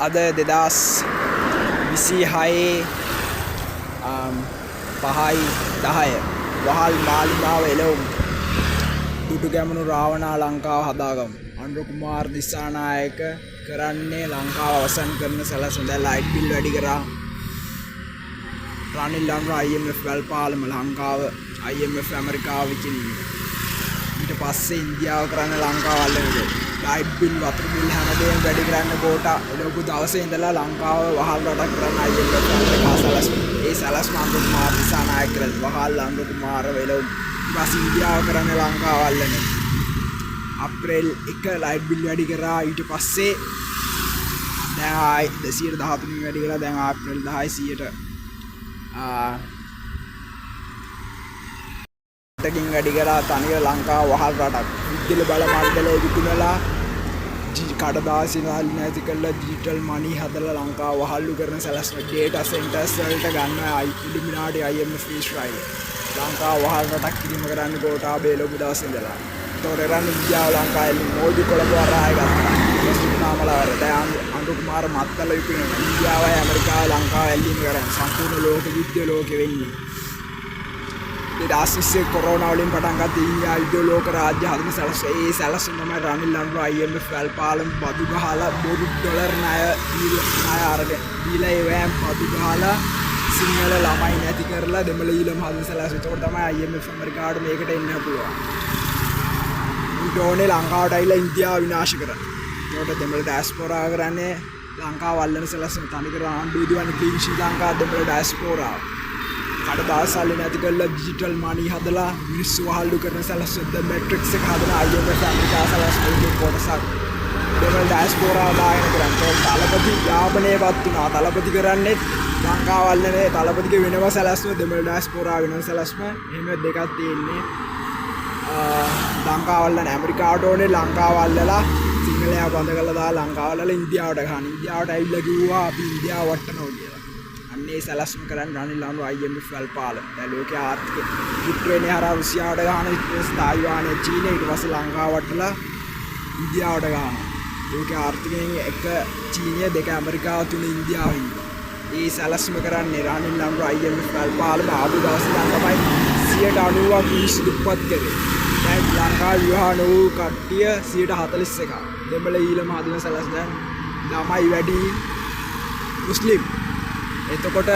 අද 2026 5/10 වහල් මාලිගාව එළවමු. දුටුගැමුණු රාවණා ලංකාව හදාගමු. අනුර කුමාර දිසානායක කරන්නේ ලංකාව අවසන් කරන සැලසුම. දැන් ලයිට් බිල් වැඩි කරා. රනිල් අනුර IMF වැල්පාලම ලංකාව IMF ඇමරිකාව විකිණීම. ඊට පස්සේ ඉන්දියාව කරන්න ලංකාව අල්ලන්නේ. ලයිට් බිල් වතුර බිල් හැමදේම වැඩි කරන්න කෝටා එළවපු දවසේ ඉඳලා ලංකාව වහල් රටක් කරන්න IMF ඇමරිකා සැලසුම. ඒ සැලසුම අනුර කුමාර දිසානායක කරලා වහල් අනුර කුමාර වෙලවුම්. ඊපස් ඉන්දියාව කරන්න ලංකාව අල්ලන්නේ. අප්‍රේල් 1 ලයිට් බිල් වැඩි කරා. ඊට පස්සේ දැන් ආයි 213 වැඩි කරලා දැන් අප්‍රේල් 10 ටකින් වැඩි කරා. තනිව ලංකාව වහල් රටක්. විද්‍යුත් බල මණ්ඩලය විකුණලා කඩදාසි නාලි නැති කරලා ඩිජිටල් මනි හදලා ලංකාව වහල්ලු කරන සැලැස්ම. ඩේටා සෙන්ටර්ස් වලට ගන්නවා ඉලිමිනාටි IMF ඊශ්‍රායල. ලංකාව වහල් රටක් කිරීම කරන්න ගෝඨාභය ලොකු දවස් ඉඳලා. ඒතකොට රන් ඉන්දියාව ලංකාවේ මෝදි කොළඹ වරාය ගත්තා. සුනාමලවර දැන් අනුර කුමාර මත්තල විකුණන ඉන්දියාවයි ඇමරිකාව ලංකාව ඇල්ලීම කරන සම්පූර්ණ ලෝක යුද්ධ ලෝකෙ වෙන්නේ. 2020 කොරෝනා වලින් පටන් ගත්ත ඉන්දියාව යුද්ධ ලෝක රාජ්‍ය හදන සැලසුම. ඒ සැලසුම තමයි රනිල් අනුර IMF වැල්පාලම් බදු ගහලා බොරු ඩොලර් ණය අරගෙන දීලා ඒවෑම් බදු ගහලා සිංහල ළමයි නැති කරලා දෙමළ ඊළම හදන සැලසුම. ඒකට තමයි IMF ඇමරිකාවට මේකට එන්න පුළුවන්. ඩෝනේ ලංකාවට ඇවිල්ලා ඉන්දියාව විනාශ කරා. ඒකට දෙමළ ඩයස්පෝරා කරන්නේ ලංකාව අල්ලන සැලසුම. තනිකර ආණ්ඩුව දුවන්නේ ක්ලීන් ශ්‍රී ලංකා දෙමළ ඩයස්පෝරාව. කඩදාසි නැති කරලා ඩිජිටල් මනි හදලා මිනිස්සු වහල්ලු කරන සැලසුම. ද මැට්‍රික්ස් එක හදන IMF ඇමරිකා සැලසුමේ කොටසක්. දෙමළ ඩයස්පෝරාව දාගෙන කරන්නේ. තලපති යාපනයේවත් තුනා. තලපති කරන්නේ ලංකාව අල්ලන්නේ. තලපතිගේ වෙනම සැලසුම දෙමළ ඩයස්පෝරාව වෙනම සැලසුම. එහෙම දෙකක් තියෙන්නේ. ලංකාව අල්ලන්නේ ඇමරිකාවට ඕනේ. ලංකාව අල්ලලා සිංහලයා බඳ කරලා දාලා ලංකාව අල්ලලා ඉන්දියාවට ගහන. ඉන්දියාවට ඇවිල්ලා කිව්වා අපි ඉන්දියාව වටනවා කියලා. අන්නේ සැලසුම කරන් රනිල් අනුර IMF වැල්පාලම. දැන් ලෝකයේ ආර්ථික යුක්‍රේනය හරහා රුසියාවට ගහන තායිවානය චීනය ඊට පස්සේ ලංකාව වටලා ඉන්දියාවට ගහන. ලෝකයේ ආර්ථිකයෙන් එක චීනය දෙක ඇමරිකාව තුන ඉන්දියාව ඉන්නවා. ඒ සැලසුම කරන්නේ රනිල් අනුර IMF වැල්පාලම ආපු දවසේ ඉඳන් තමයි 90ක් මිනිස්සු දුප්පත් කරේ. දැන් ලංකාවේ විවාහ නොවූ කට්ටිය 41. දෙමළ ඊළම හදන සැලසුම. ළමයි වැඩි මුස්ලිම්. එතකොට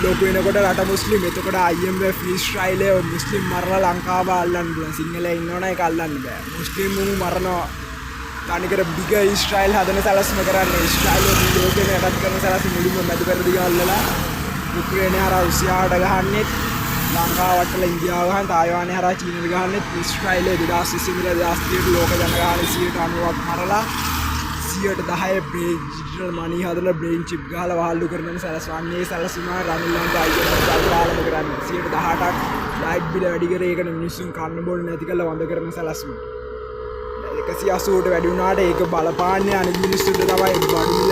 ලෝක වෙනකොට රට මුස්ලිම්. එතකොට IMF ඊශ්‍රායලය මුස්ලිම් මරලා ලංකාව අල්ලන්න පුළුවන්. සිංහලයා ඉන්නවනේ ඒක අල්ලන්න බෑ. මුස්ලිම් මරනවා. තනිකර බිග ඊශ්‍රායල් හදන සැලසුම කරන්නේ. ඊශ්‍රායලය ලෝකෙම යටත් කරන සැලසුම මුලින්ම මැද පෙරදිග අල්ලලා යුක්‍රේනය හරහා රුසියාවට ගහන්නේ. ලංකාව වටලා ඉන්දියාව ගහන. තායිවානය හරහා චීනෙට ගහන්නේ. ඊශ්‍රායලය 2020 ඉඳලා 2030 ලෝක ජනගහනය 90ක් මරලා 10 ඩිජිටල් මනි හදලා බ්‍රේන් චිප් ගහලා වහල්ලු කරන සැලසුම්න්නේ සැලසුම රනිල් අනුර IMF වැල්පාලම කරන්නේ. 18ක් ලයිට් බිල වැඩි කරේ. ඒකට මිනිස්සුන් කන්න බොන්න නැති කරලා වඳ කරන සැලසුම. 180ට වැඩි වුණාට ඒක බලපාන්නේ අනිත් මිනිස්සුන්ට තමයි. බඩු මිල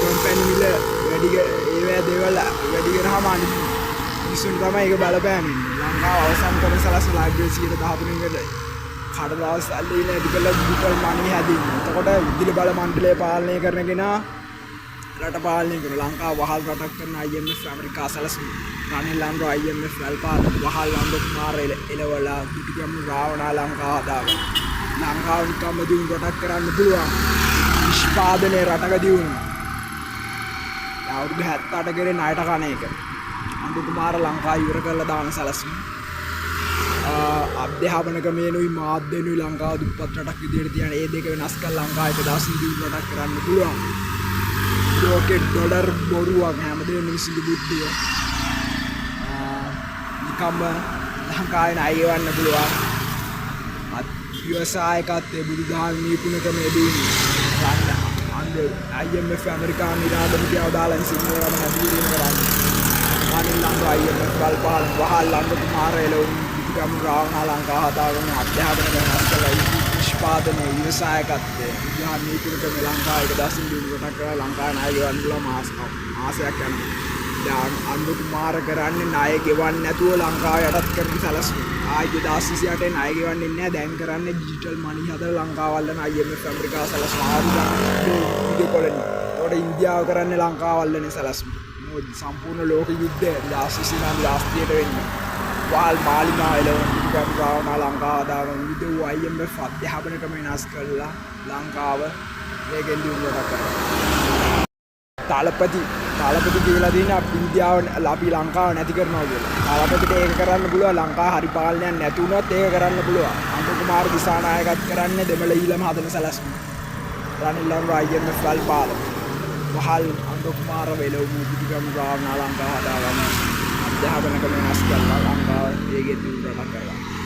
කම්පැනි මිල වැඩි ඒවැ දේවල් වැඩි කරාම අනිත් මිනිස්සුන්ට තමයි ඒක බලපෑන්නේ. ලංකාව අවසන් කරන සැලසුම ලයිට් බිල් 113කට කඩදාස් අල්ලේ නැති කරලා ඩිජිටල් මනි හැදින්න. එතකොට විදුලි බල මණ්ඩලය පාලනය කරන කෙනා රට පාලනය කරන. ලංකාව වහල් රටක් කරන IMF ඇමරිකා සැලසුම. රනිල් අනුර IMF වැල්පාලම වහල් අනුර කුමාර එළවලා දුටුගැමුණු රාවණා ලංකාව හදාගන්න. ලංකාව නිකම්ම දියුණු රටක් කරන්න පුළුවන්. නිෂ්පාදනයේ රටක දියුණු. අවුරුදු 78 කරේ ණයට කන එක. අනුර කුමාර ලංකාව ඉවර කරලා දාන සැලසුම. අධ්‍යාපන ක්‍රමයනුයි මාධ්‍යනුයි ලංකාව දුප්පත් රටක් විදිහට තියන. ඒ දෙක වෙනස් කරලා ලංකාව 1000 දියුණු රටක් කරන්න පුළුවන්. ලෝකේ ඩොලර් බොරුවක් හැමදේම මිනිස්සුන්ගේ බුද්ධිය. නිකම්ම ලංකාවේ ණය ගෙවන්න පුළුවන්. ව්‍යවසායකත්වයේ බුදුදහම නිපුණ ක්‍රමයේ දීන්නේ. IMF ඇමරිකානු නිරාදමිකයව දාලා සිංහලවම නැති කිරීම කරන්නේ. රනිල් අනුර IMF වැල්පාලම වහල් අනුර කුමාර එළවුම් දුටුගැමුණු රාවණා ලංකාව හදාගෙන අධ්‍යාපන වෙනස් කළා. නිෂ්පාදනයේ ව්‍යවසායකත්වයේ බුදුදහම නිපුණ ක්‍රමයේ ලංකාව 1000 දියුණු රටක් කරලා ලංකාවේ ණය ගෙවන්න පුළුවන් මාසයක් යනවා. දැන් අනුර කුමාර කරන්නේ ණය ගෙවන්නේ නැතුව ලංකාව යටත් කරන සැලසුම. ආයි 2028 ණය ගෙවන්නේ නැහැ. දැන් කරන්නේ ඩිජිටල් මනි හදලා ලංකාව අල්ලන IMF ඇමරිකා සැලසුම ආරම්භ කරන. එතකොට ඉන්දියාව කරන්නේ ලංකාවල්ලනේ සැලැස්ම. මොකද සම්පූර්ණ ලෝක යුද්ධය 2029 ලාස්තියට වෙන්නේ. වහල් මාලිගා එළවන පිටිකම් රාවණ ලංකාව දාගෙන විවිධ IMF අධ්‍යාපන ක්‍රම වෙනස් කළා ලංකාව වේගෙන් දියුණුවට කරා. තාලපති කියලා තියෙන ඉන්දියාව අපි ලංකාව නැති කරනවා කියලා. තාලපතිට ඒක කරන්න පුළුවන් ලංකාව හරි පාලනයක් නැති වුණොත් ඒක කරන්න පුළුවන්. අනුර කුමාර දිසානායකත් කරන්නේ දෙමළ ඊළම හදන සැලැස්ම. රනිල් ලංකාව IMF වල පාලන. වහල් අනුර කුමාර වෙලවමු පිටිකම් රාවණ ලංකාව හදාගන්න. අධ්‍යාපන ක්‍රම වෙනස් කළා ලංකාව වේගෙන් දියුණුවට කරා.